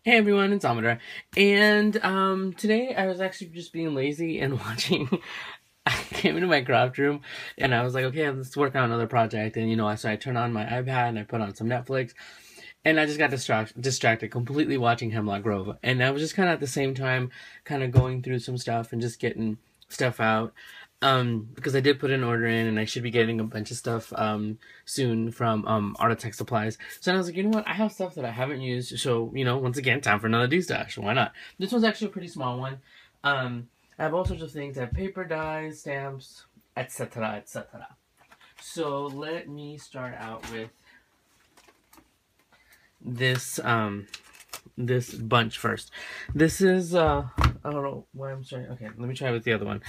Hey everyone, it's Amador. And today I was actually just being lazy and watching. I came into my craft room and I was like, okay, let's work on another project. And so I turned on my iPad and I put on some Netflix and I just got distracted completely watching Hemlock Grove. And I was just kind of at the same time kind of going through some stuff and just getting stuff out. Because I did put an order in and I should be getting a bunch of stuff soon from Art of Tech Supplies. So I was like, you know what, I have stuff that I haven't used, so once again, time for another Destash. Why not? This one's actually a pretty small one. I have all sorts of things. I have paper, dies, stamps, etc., etc. So let me start out with this bunch first. This is I don't know why I'm starting. Okay, let me try with the other one.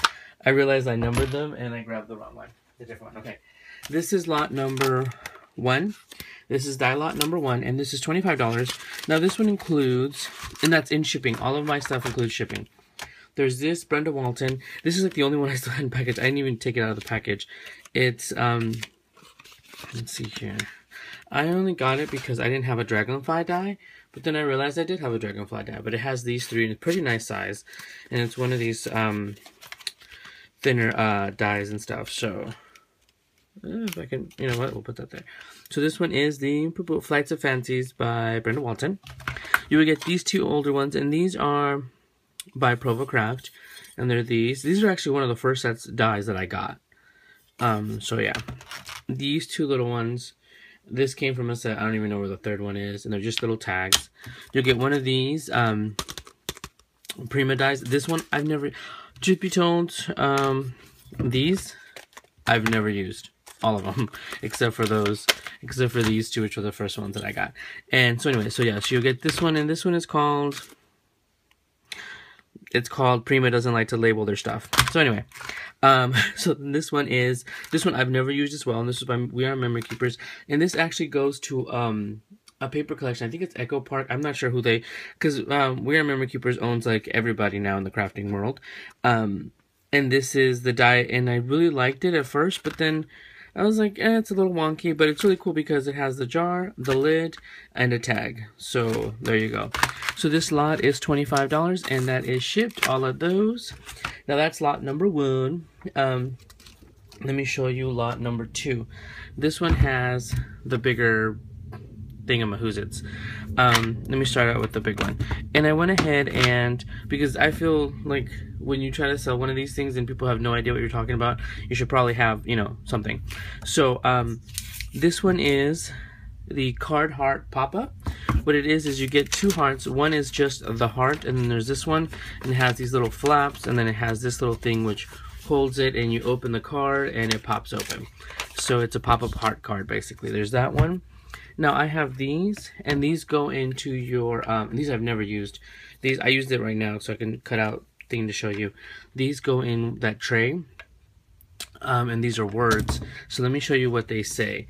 I realized I numbered them and I grabbed the wrong one. The different one. Okay. This is lot number 1. This is die lot number 1, and this is $25. Now this one includes, and that's in shipping. All of my stuff includes shipping. There's this Brenda Walton. This is like the only one I still had in package. I didn't even take it out of the package. It's let's see here. I only got it because I didn't have a dragonfly die, but then I realized I did have a dragonfly die. But it has these 3 in a pretty nice size, and it's one of these thinner dies and stuff. So if I can, you know what, we'll put that there. So this one is the Flights of Fancies by Brenda Walton. You will get these 2 older ones, and these are by Provo Craft, and they're these. These are actually one of the first sets dies that I got. So yeah, these 2 little ones. This came from a set. I don't even know where the 3rd one is, and they're just little tags. You'll get one of these Prima dies. This one I've never. Truth be told, these I've never used. All of them, except for these 2, which were the first ones that I got. And so anyway, so yeah, so you'll get this one, and this one is called, it's called Prima Doesn't Like to Label Their Stuff. So anyway, so this one I've never used as well, and this is by We Are Memory Keepers, and this actually goes to a paper collection. I think it's Echo Park. I'm not sure who they, because We Are Memory Keepers owns like everybody now in the crafting world. And this is the die, and I really liked it at first, but then I was like, it's a little wonky, but it's really cool because it has the jar, the lid, and a tag. So there you go. So this lot is $25, and that is shipped, all of those. Now that's lot number 1. Let me show you lot number 2. This one has the bigger thingamahoozits. Let me start out with the big one. And I went ahead and, because I feel like when you try to sell one of these things and people have no idea what you're talking about, you should probably have, something. So, this one is the card heart pop-up. What it is you get 2 hearts. One is just the heart, and then there's this one, and it has these little flaps, and then it has this little thing which holds it, and you open the card, and it pops open. So it's a pop-up heart card, basically. There's that one. Now I have these, and these go into your, these I've never used. These, I used it right now, so I can cut out thing to show you. These go in that tray, and these are words. So let me show you what they say.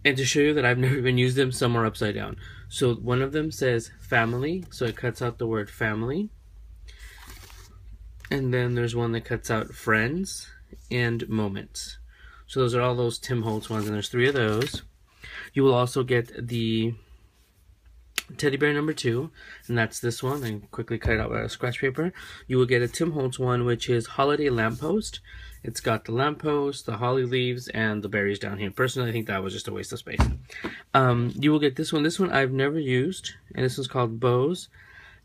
And to show you that I've never even used them, some are upside down. So one of them says family, so it cuts out the word family. And then there's one that cuts out friends and moments. So those are all those Tim Holtz ones, and there's 3 of those. You will also get the teddy bear number 2, and that's this one. I quickly cut it out with scratch paper. You will get a Tim Holtz one, which is Holiday Lamppost. It's got the lamppost, the holly leaves, and the berries down here. Personally, I think that was just a waste of space. You will get this one. This one I've never used, and this one's called Bows,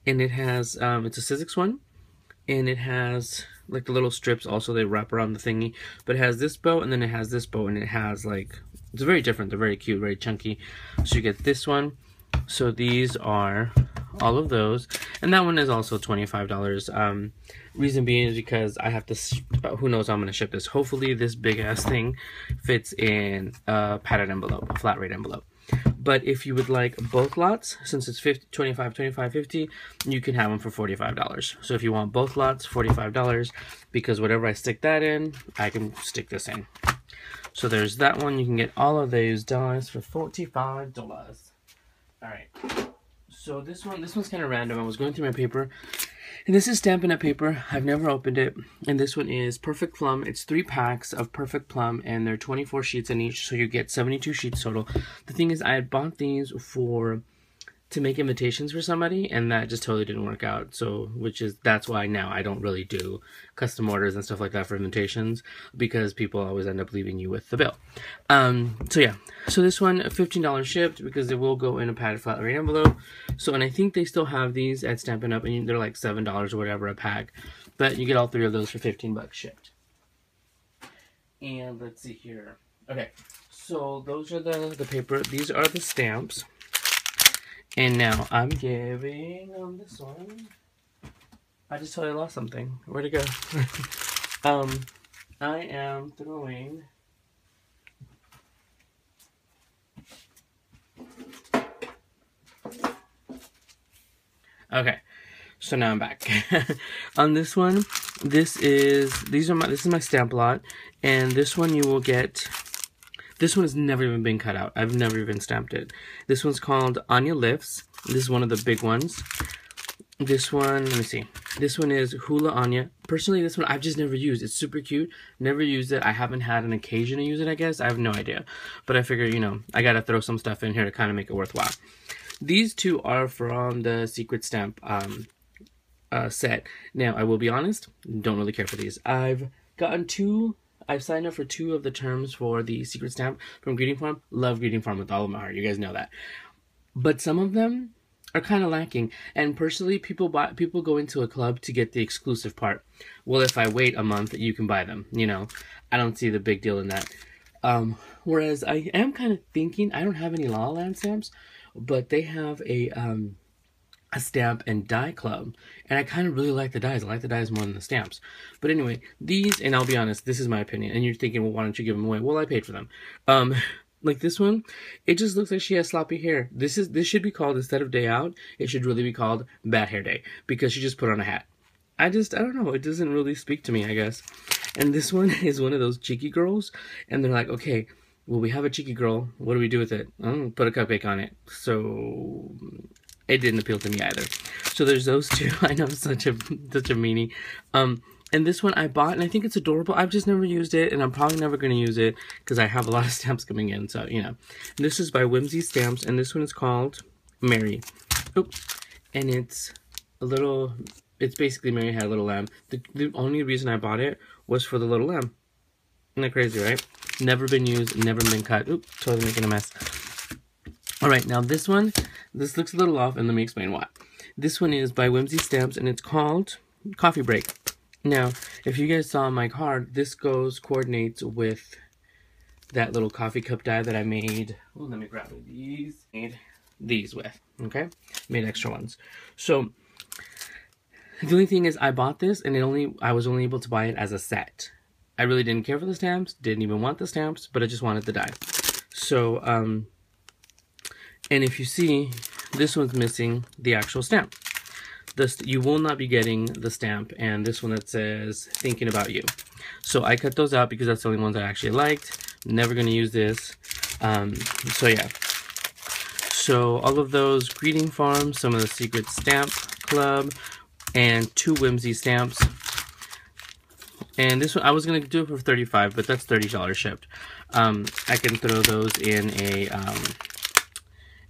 and it has, it's a Sizzix one, and it has like the little strips also they wrap around the thingy, but it has this bow, and then it has this bow, and it has like, it's very different. They're very cute, very chunky. So you get this one. So these are all of those, and that one is also $25. Reason being is because I have to, who knows how I'm going to ship this. Hopefully this big ass thing fits in a padded envelope, a flat rate envelope. But if you would like both lots, since it's 50, 25, 25, 50, you can have them for $45. So if you want both lots, $45, because whatever I stick that in, I can stick this in. So there's that one. You can get all of those dies for $45. Alright. So this one's kind of random. I was going through my paper, and this is Stampin' Up paper. I've never opened it. And this one is Perfect Plum. It's 3 packs of Perfect Plum, and they're 24 sheets in each, so you get 72 sheets total. The thing is, I had bought these for to make invitations for somebody, and that just totally didn't work out. So, that's why now I don't really do custom orders and stuff like that for invitations, because people always end up leaving you with the bill. So yeah, so this one, $15 shipped, because it will go in a padded flat rate envelope. So, and I think they still have these at Stampin' Up, and they're like $7 or whatever a pack, but you get all 3 of those for 15 bucks shipped. And let's see here. Okay, so those are the paper. These are the stamps. And now I'm giving this one. I just totally lost something. Where'd it go? I am throwing. Okay, so now I'm back. On this one, this is my stamp lot, and this one you will get. This one has never even been cut out. I've never even stamped it. This one's called Anya Lifts. This is one of the big ones. This one, let me see. This one is Hula Anya. Personally, this one I've just never used. It's super cute. Never used it. I haven't had an occasion to use it, I guess. I have no idea. But I figure, you know, I gotta throw some stuff in here to kind of make it worthwhile. These two are from the Secret Stamp set. Now, I will be honest, don't really care for these. I've signed up for 2 of the terms for the Secret Stamp from Greeting Farm. Love Greeting Farm with all of my heart. You guys know that. But some of them are kind of lacking. And personally, people go into a club to get the exclusive part. Well, if I wait a month, you can buy them. You know, I don't see the big deal in that. Whereas I am kind of thinking, I don't have any La La Land stamps, but they have a stamp and die club, and I kind of really like the dies. I like the dies more than the stamps. But anyway, these, and I'll be honest, this is my opinion, and you're thinking, well, why don't you give them away? Well, I paid for them. Like this one, it just looks like she has sloppy hair. This should be called, instead of Day Out, it should really be called Bad Hair Day, because she just put on a hat. I don't know, it doesn't really speak to me, I guess. And this one is one of those cheeky girls, and they're like, okay, well, we have a cheeky girl, what do we do with it? Oh, put a cupcake on it. So it didn't appeal to me either. So there's those 2. I know, such a meanie. And this one I bought, and I think it's adorable. I've just never used it, and I'm probably never going to use it because I have a lot of stamps coming in. So, you know. And this is by Whimsy Stamps, and this one is called Mary. Oops. And it's basically Mary had a little lamb. The only reason I bought it was for the little lamb. Isn't that crazy, right? Never been used, never been cut. Oops, totally making a mess. Alright, now this one, this looks a little off, and let me explain why. This one is by Whimsy Stamps, and it's called Coffee Break. Now, if you guys saw my card, this coordinates with that little coffee cup die that I made. Oh, let me grab these. Made these with, okay? Made extra ones. So, the only thing is I bought this, and I was only able to buy it as a set. I really didn't care for the stamps, didn't even want the stamps, but I just wanted the die. So, and if you see, this one's missing the actual stamp. You will not be getting the stamp, and this one that says thinking about you. So I cut those out because that's the only ones I actually liked. Never going to use this. So yeah. So all of those Greeting Farm, some of the Secret Stamp Club, and 2 Whimsy stamps. And this one, I was going to do it for $35, but that's $30 shipped. I can throw those in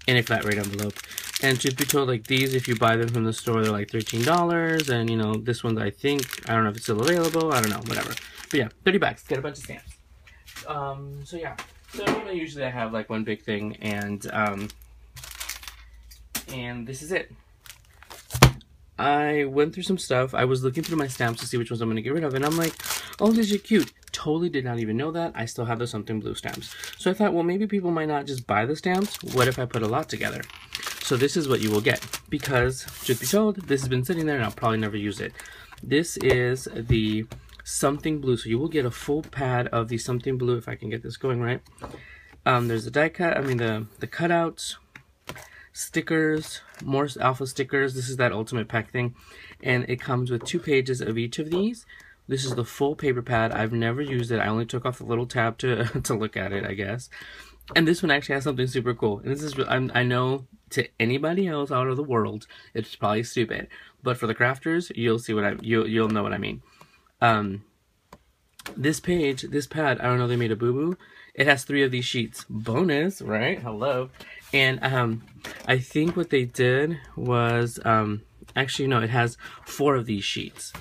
a flat rate envelope. And truth be told, like these, if you buy them from the store, they're like $13. And, you know, this one, I don't know if it's still available. I don't know, whatever. But yeah, $30. Get a bunch of stamps. So yeah. So usually I have like one big thing, and this is it. I went through some stuff. I was looking through my stamps to see which ones I'm going to get rid of. And I'm like, oh, these are cute. Totally did not even know that. I still have the Something Blue stamps. So I thought, well, maybe people might not just buy the stamps. What if I put a lot together? So this is what you will get. Because, truth be told, this has been sitting there and I'll probably never use it. This is the Something Blue. So you will get a full pad of the Something Blue, if I can get this going right. There's the die cut, the cutouts, stickers, more alpha stickers. This is that ultimate pack thing, and it comes with 2 pages of each of these. This is the full paper pad. I've never used it. I only took off the little tab to look at it, I guess. And this one actually has something super cool. And this is, I know to anybody else out of the world, it's probably stupid, but for the crafters, you'll see what you'll know what I mean. This pad, I don't know, they made a boo-boo. It has 3 of these sheets. Bonus, right? Hello. And I think what they did was, actually no, it has 4 of these sheets.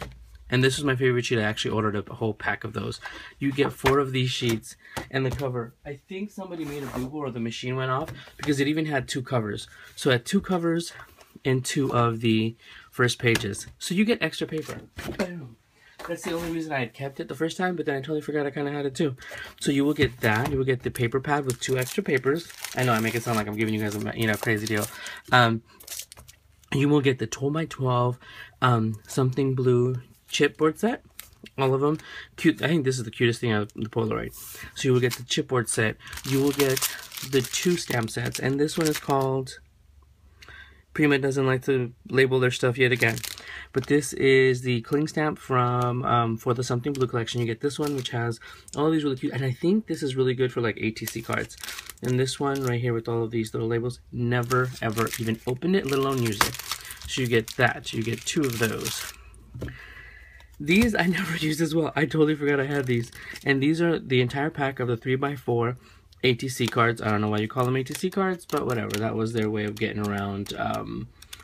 And this was my favorite sheet. I actually ordered a whole pack of those. You get 4 of these sheets, and the cover, I think somebody made a boo-boo or the machine went off, because it even had 2 covers. So it had 2 covers and 2 of the first pages. So you get extra paper. Boom. That's the only reason I had kept it the first time, but then I totally forgot I kind of had it too. So you will get that. You will get the paper pad with 2 extra papers. I know I make it sound like I'm giving you guys a crazy deal. You will get the 12x12 something blue chipboard set. All of them. Cute. I think this is the cutest thing out of the Polaroid. So you will get the chipboard set. You will get the 2 stamp sets. And this one is called... Prima doesn't like to label their stuff yet again. But this is the cling stamp from for the Something Blue collection. You get this one, which has all these really cute, and I think this is really good for like ATC cards. And this one right here with all of these little labels, never ever even opened it, let alone use it. So you get that. You get 2 of those. These I never used as well. I totally forgot I had these. And these are the entire pack of the 3x4 ATC cards. I don't know why you call them ATC cards, but whatever. That was their way of getting around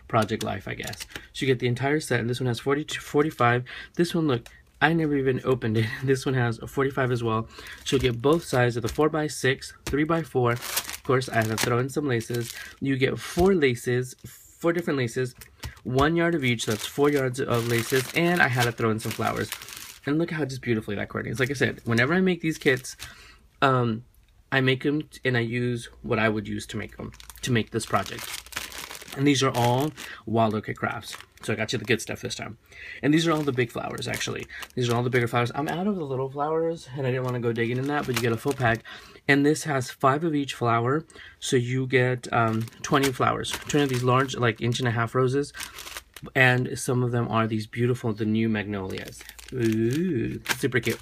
Project Life, I guess. So you get the entire set, and this one has 45. This one, look, I never even opened it. This one has a 45 as well. So you get both sides of the 4x6, 3x4. Of course, I had to throw in some laces. You get 4 laces, 4 different laces, 1 yard of each. So that's 4 yards of laces, and I had to throw in some flowers. And look how just beautifully that coordinates. Like I said, whenever I make these kits, I make them and I use what I would use to make them, to make this project. And these are all Wild Orchid Crafts. So I got you the good stuff this time. And these are all the big flowers, actually. These are all the bigger flowers. I'm out of the little flowers, and I didn't want to go digging in that, but you get a full pack. And this has 5 of each flower, so you get 20 flowers. 20 of these large, like 1.5-inch roses. And some of them are these beautiful, the new magnolias. Ooh, super cute.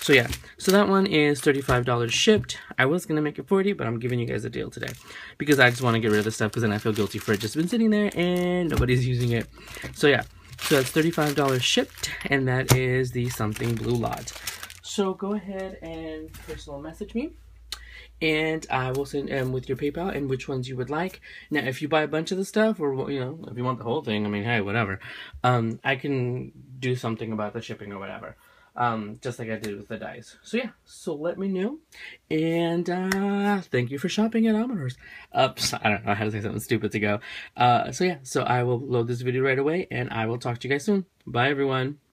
So yeah, so that one is $35 shipped. I was gonna make it 40, but I'm giving you guys a deal today because I just want to get rid of this stuff because then I feel guilty for it just been sitting there and nobody's using it. So yeah, so that's $35 shipped, and that is the Something Blue lot. So go ahead and personal message me, and I will send with your PayPal and which ones you would like. Now, if you buy a bunch of the stuff, or you know, if you want the whole thing, I mean, hey, whatever. I can do something about the shipping or whatever. Just like I did with the dies. So yeah, so let me know. And thank you for shopping at Amador's. I don't know how to say something stupid to go. So yeah, so I will load this video right away, and I will talk to you guys soon. Bye, everyone.